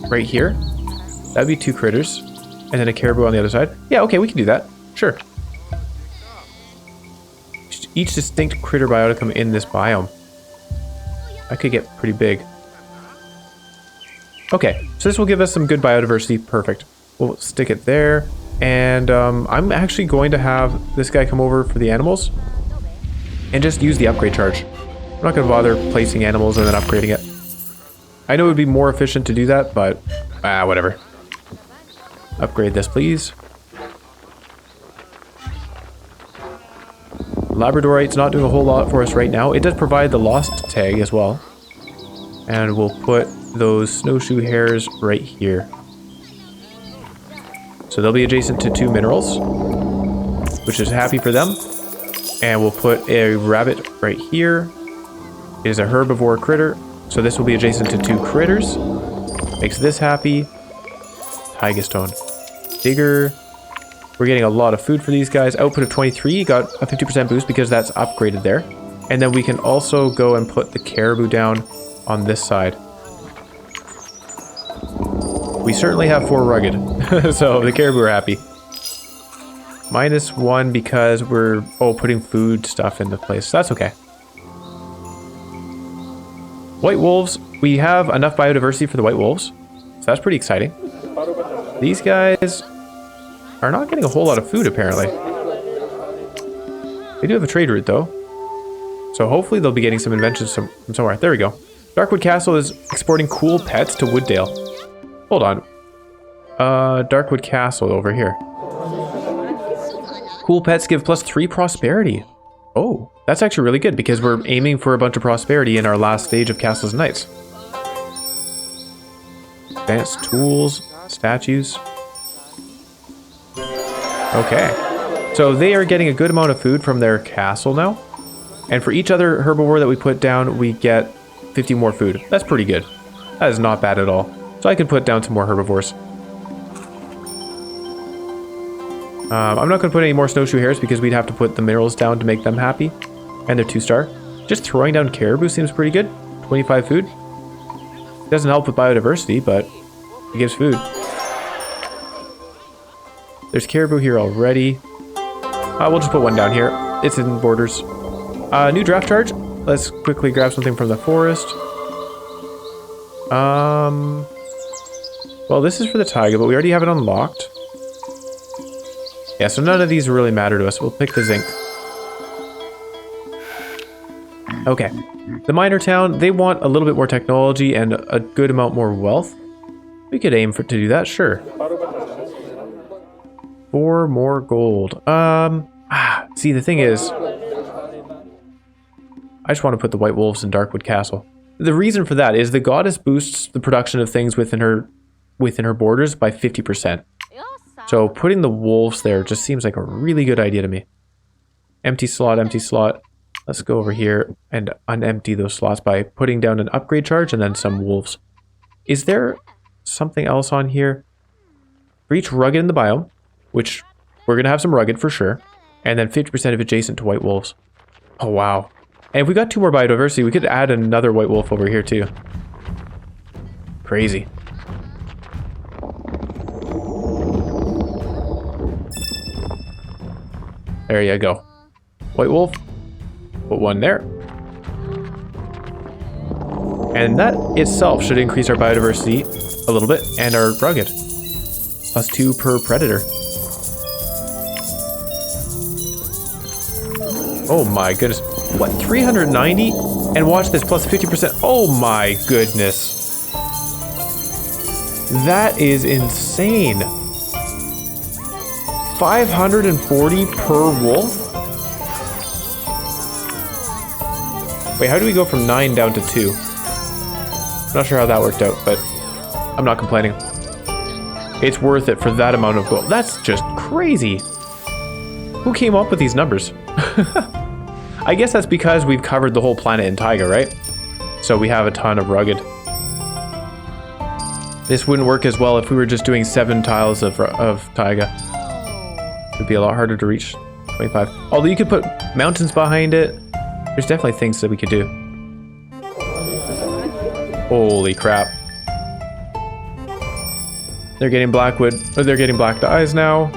Speaker 1: right here. That'd be 2 critters. And then a caribou on the other side. Yeah, okay, we can do that. Sure. Each distinct critter bioticum in this biome. That could get pretty big. Okay, so this will give us some good biodiversity. Perfect. We'll stick it there. And I'm actually going to have this guy come over for the animals and just use the upgrade charge. I'm not going to bother placing animals and then upgrading it. I know it would be more efficient to do that, but whatever. Upgrade this, please. Labradorite's not doing a whole lot for us right now. It does provide the lost tag as well. And we'll put those snowshoe hares right here. So they'll be adjacent to 2 minerals, which is happy for them. And we'll put a rabbit right here. It is a herbivore critter, so this will be adjacent to 2 critters. Makes this happy. Taiga stone. Digger. We're getting a lot of food for these guys. Output of 23, got a 50% boost because that's upgraded there. And then we can also go and put the caribou down on this side. We certainly have 4 rugged, so the caribou are happy. -1 because we're putting food stuff into place. So that's okay. White wolves, we have enough biodiversity for the white wolves, so that's pretty exciting. These guys are not getting a whole lot of food apparently. They do have a trade route though, so hopefully they'll be getting some inventions from somewhere. There we go. Darkwood Castle is exporting cool pets to Wooddale. Hold on. Darkwood Castle over here. Cool pets give +3 prosperity. Oh, that's actually really good because we're aiming for a bunch of prosperity in our last stage of Castles and Knights. Advanced tools, statues. Okay. So they are getting a good amount of food from their castle now. And for each other herbivore that we put down, we get 50 more food. That's pretty good. That is not bad at all. So I can put down some more herbivores. I'm not going to put any more snowshoe hares because we'd have to put the minerals down to make them happy. And they're 2-star. Just throwing down caribou seems pretty good. 25 food. Doesn't help with biodiversity, but it gives food. There's caribou here already. We'll just put 1 down here. It's in borders. New draft charge. Let's quickly grab something from the forest. Well, this is for the taiga, but we already have it unlocked. Yeah, so none of these really matter to us. We'll pick the zinc. Okay. The miner town, they want a little bit more technology and a good amount more wealth. We could aim to do that, sure. 4 more gold. See, the thing is, I just want to put the white wolves in Darkwood Castle. The reason for that is the goddess boosts the production of things within her borders by 50%. So putting the wolves there just seems like a really good idea to me. Empty slot, empty slot. Let's go over here and unempty those slots by putting down an upgrade charge and then some wolves. Is there something else on here? For each rugged in the biome, which we're going to have some rugged for sure, and then 50% of adjacent to white wolves. Oh, wow. And if we got 2 more biodiversity, we could add another white wolf over here too. Crazy. There you go. White wolf. Put 1 there. And that itself should increase our biodiversity a little bit and our rugged. +2 per predator. Oh my goodness. What, 390? And watch this, +50%. Oh my goodness. That is insane. 540 per wolf? Wait, how do we go from 9 down to 2? I'm not sure how that worked out, but I'm not complaining. It's worth it for that amount of gold. That's just crazy. Who came up with these numbers? I guess that's because we've covered the whole planet in taiga, right? So we have a ton of rugged. This wouldn't work as well if we were just doing 7 tiles of taiga. It would be a lot harder to reach 25. Although you could put mountains behind it. There's definitely things that we could do. Holy crap. They're getting blackwood, or they're getting black dyes now.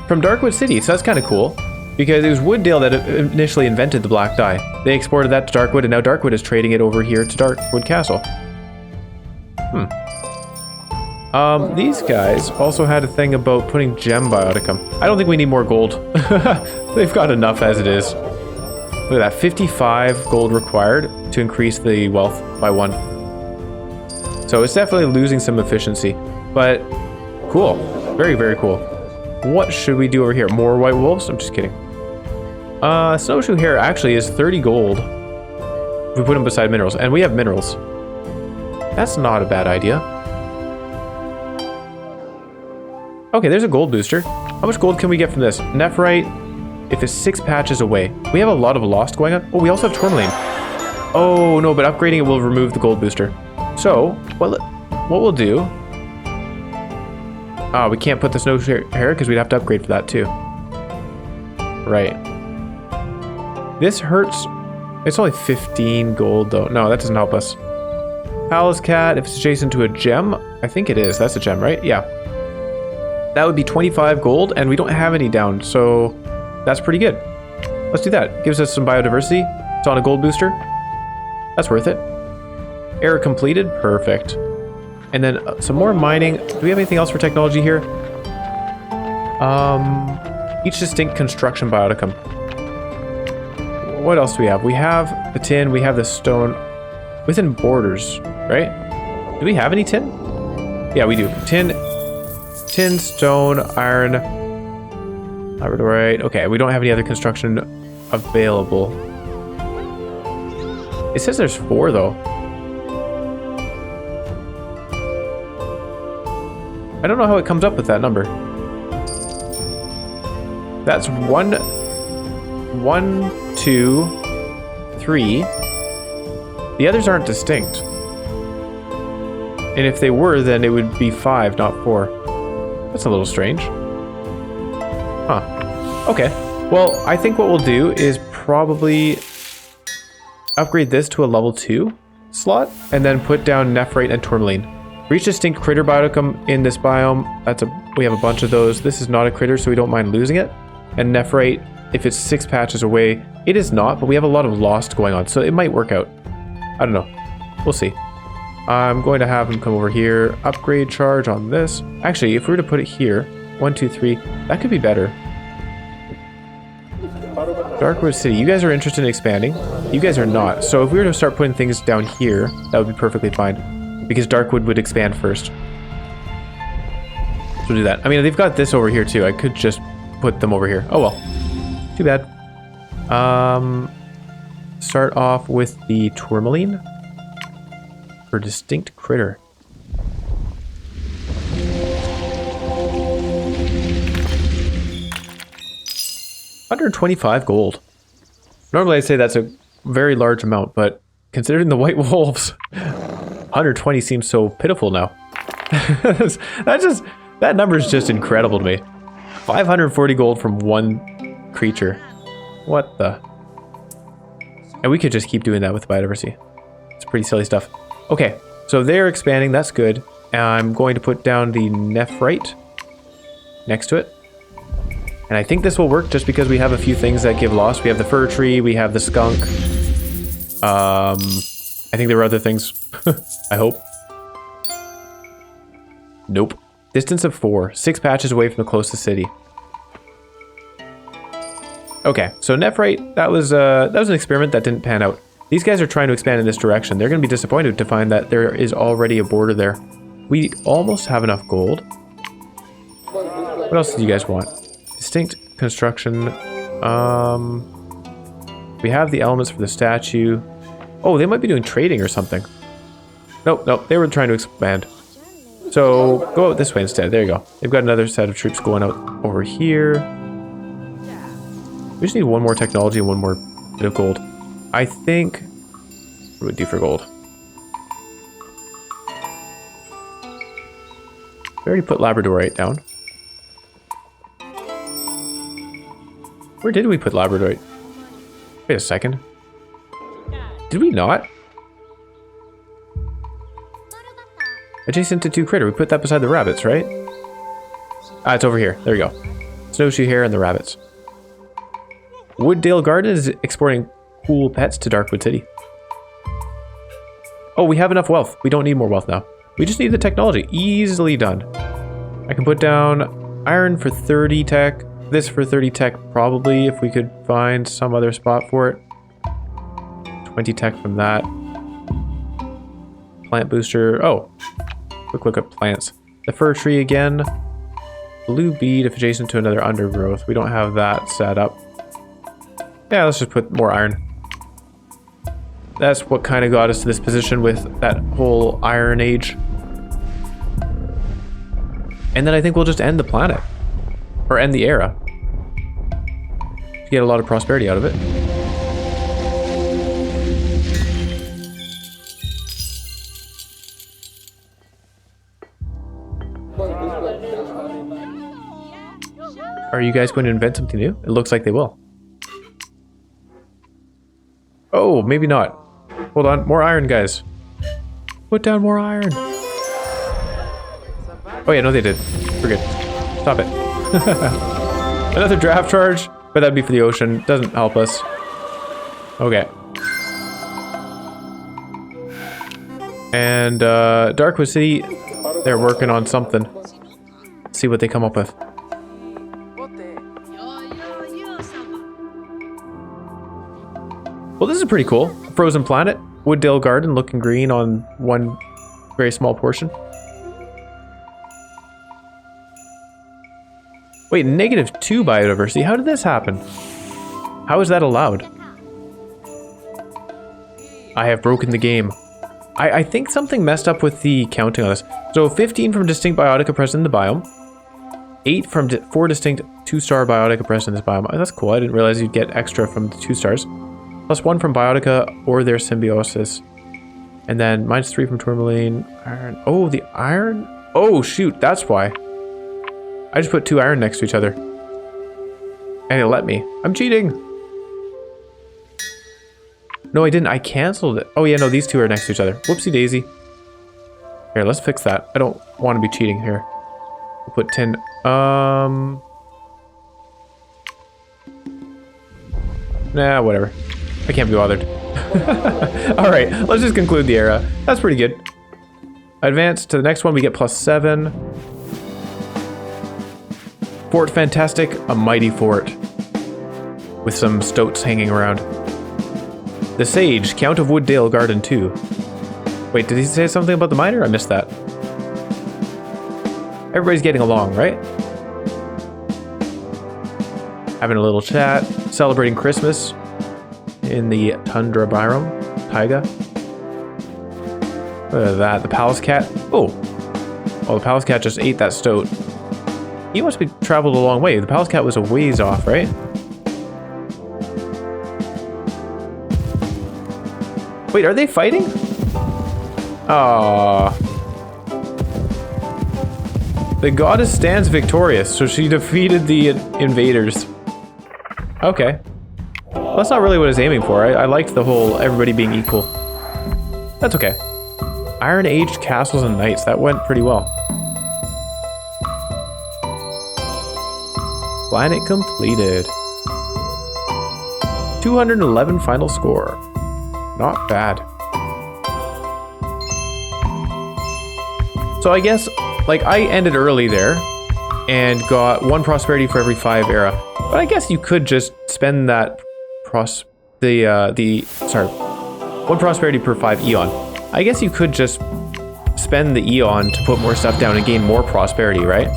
Speaker 1: From Darkwood City, so that's kind of cool. Because it was Wooddale that initially invented the black dye. They exported that to Darkwood, and now Darkwood is trading it over here to Darkwood Castle. These guys also had a thing about putting gem bioticum. I don't think we need more gold. They've got enough as it is. Look at that, 55 gold required to increase the wealth by 1. So it's definitely losing some efficiency, but cool. Very, very cool. What should we do over here? More white wolves? I'm just kidding. Snowshoe hare actually is 30 gold if we put them beside minerals, and we have minerals. That's not a bad idea. Okay, there's a gold booster. How much gold can we get from this? Nephrite, if it's 6 patches away. We have a lot of lost going on. Oh, we also have tourmaline. Oh, no, but upgrading it will remove the gold booster. So, well, what we'll do... we can't put the snowshoe hare because we'd have to upgrade for that too. Right. This hurts. It's only 15 gold though. No, that doesn't help us. Palace cat, if it's adjacent to a gem, I think it is. That's a gem, right? Yeah. That would be 25 gold, and we don't have any down, so that's pretty good. Let's do that. Gives us some biodiversity. It's on a gold booster. That's worth it. Error completed. Perfect. And then some more mining. Do we have anything else for technology here? Each distinct construction bioticum. What else do we have? We have the tin. We have the stone. Within borders, right? Do we have any tin? Yeah, we do. Tin, stone, iron. Labradorite. Okay, we don't have any other construction available. It says there's 4 though. I don't know how it comes up with that number. That's 1, 2, 3. The others aren't distinct. And if they were, then it would be 5, not 4. That's a little strange. Huh. Okay. Well, I think what we'll do is probably upgrade this to a level 2 slot, and then put down nephrite and tourmaline. Reach distinct critter bioticum in this biome. We have a bunch of those. This is not a critter, so we don't mind losing it. And nephrite, if it's 6 patches away, it is not, but we have a lot of lost going on, so it might work out. I don't know. We'll see. I'm going to have him come over here. Upgrade charge on this. Actually, if we were to put it here, 1, 2, 3, that could be better. Darkwood City. You guys are interested in expanding. You guys are not. So if we were to start putting things down here, that would be perfectly fine. Because Darkwood would expand first. So we'll do that. I mean, they've got this over here too. I could just put them over here. Oh well. Too bad. Start off with the tourmaline for distinct critter. $125 gold. Normally I'd say that's a very large amount, but considering the white wolves, 120 seems so pitiful now. That number is just incredible to me. 540 gold from one creature. What the? And we could just keep doing that with biodiversity. It's pretty silly stuff. Okay, so they're expanding. That's good. I'm going to put down the nephrite next to it. And I think this will work just because we have a few things that give loss. We have the fir tree. We have the skunk. I think there were other things. I hope. Nope. Distance of 4. 6 patches away from the closest city. Okay, so nephrite, that was an experiment that didn't pan out. These guys are trying to expand in this direction. They're going to be disappointed to find that there is already a border there. We almost have enough gold. What else do you guys want? Distinct construction. We have the elements for the statue. Oh, they might be doing trading or something. Nope, nope, they were trying to expand. So, go out this way instead. There you go. They've got another set of troops going out over here. We just need one more technology and one more bit of gold. I think... What do we do for gold? We already put labradorite down. Where did we put labradorite? Wait a second. Did we not? Adjacent to 2 critter. We put that beside the rabbits, right? Ah, it's over here. There we go. Snowshoe hare and the rabbits. Wooddale Garden is exporting cool pets to Darkwood City. Oh, we have enough wealth. We don't need more wealth now. We just need the technology. Easily done. I can put down iron for 30 tech. This for 30 tech, probably, if we could find some other spot for it. 20 tech from that. Plant booster. Oh, quick look at plants. The fir tree again. Blue bead if adjacent to another undergrowth. We don't have that set up. Yeah, let's just put more iron. That's what kind of got us to this position with that whole Iron Age. And then I think we'll just end the planet. Or end the era. To get a lot of prosperity out of it. Are you guys going to invent something new? It looks like they will. Oh, maybe not. Hold on, more iron, guys. Put down more iron. Oh yeah, no they did. We're good. Stop it. Another draft charge, but that'd be for the ocean. Doesn't help us. Okay. And Darkwood City, they're working on something. Let's see what they come up with. Well, this is pretty cool. Frozen planet. Wooddale Garden looking green on one very small portion. Wait, -2 biodiversity? How did this happen? How is that allowed? I have broken the game. I think something messed up with the counting on this. So 15 from distinct biotica present in the biome. 8 from 4 distinct 2-star biotica present in this biome. Oh, that's cool. I didn't realize you'd get extra from the 2 stars. Plus 1 from biotica or their symbiosis. And then -3 from tourmaline. Iron. Oh, the iron? Oh, shoot. That's why. I just put 2 iron next to each other. And it let me. I'm cheating. No, I didn't. I canceled it. Oh, yeah, no, these 2 are next to each other. Whoopsie daisy. Here, let's fix that. I don't want to be cheating here. We'll put 10. Nah, whatever. I can't be bothered. Alright, let's just conclude the era. That's pretty good. Advance to the next one, we get +7. Fort Fantastic, a mighty fort. With some stoats hanging around. The Sage, Count of Wooddale Garden 2. Wait, did he say something about the miner? I missed that. Everybody's getting along, right? Having a little chat, celebrating Christmas in the tundra biome, taiga. Look at that, the palace cat. Oh, the palace cat just ate that stoat. He must be traveled a long way. The palace cat was a ways off, right? Wait, are they fighting? Aww. The goddess stands victorious, so she defeated the invaders. Okay. Well, that's not really what I was aiming for. I liked the whole everybody being equal. That's okay. Iron Age Castles and Knights. That went pretty well. Planet completed. 211 final score. Not bad. So I guess, like, I ended early there and got 1 prosperity for every 5 era. But I guess you could just spend that 1 prosperity per 5 eon. I guess you could just spend the eon to put more stuff down and gain more prosperity, right?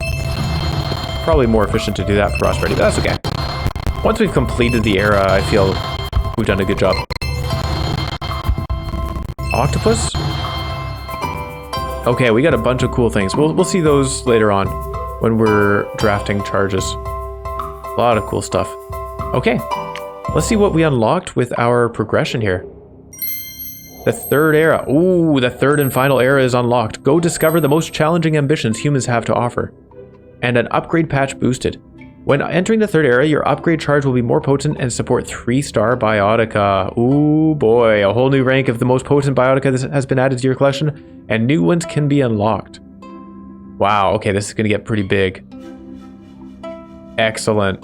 Speaker 1: Probably more efficient to do that for prosperity, but that's okay. Once we've completed the era, I feel we've done a good job. Octopus? Okay, we got a bunch of cool things. We'll see those later on when we're drafting charges. A lot of cool stuff. Okay, let's see what we unlocked with our progression here. The 3rd era. Ooh, the 3rd and final era is unlocked. Go discover the most challenging ambitions humans have to offer. And an upgrade patch boosted. When entering the 3rd era, your upgrade charge will be more potent and support 3-star biotica. Ooh boy, a whole new rank of the most potent biotica has been added to your collection, and new ones can be unlocked. Wow, okay, this is going to get pretty big. Excellent.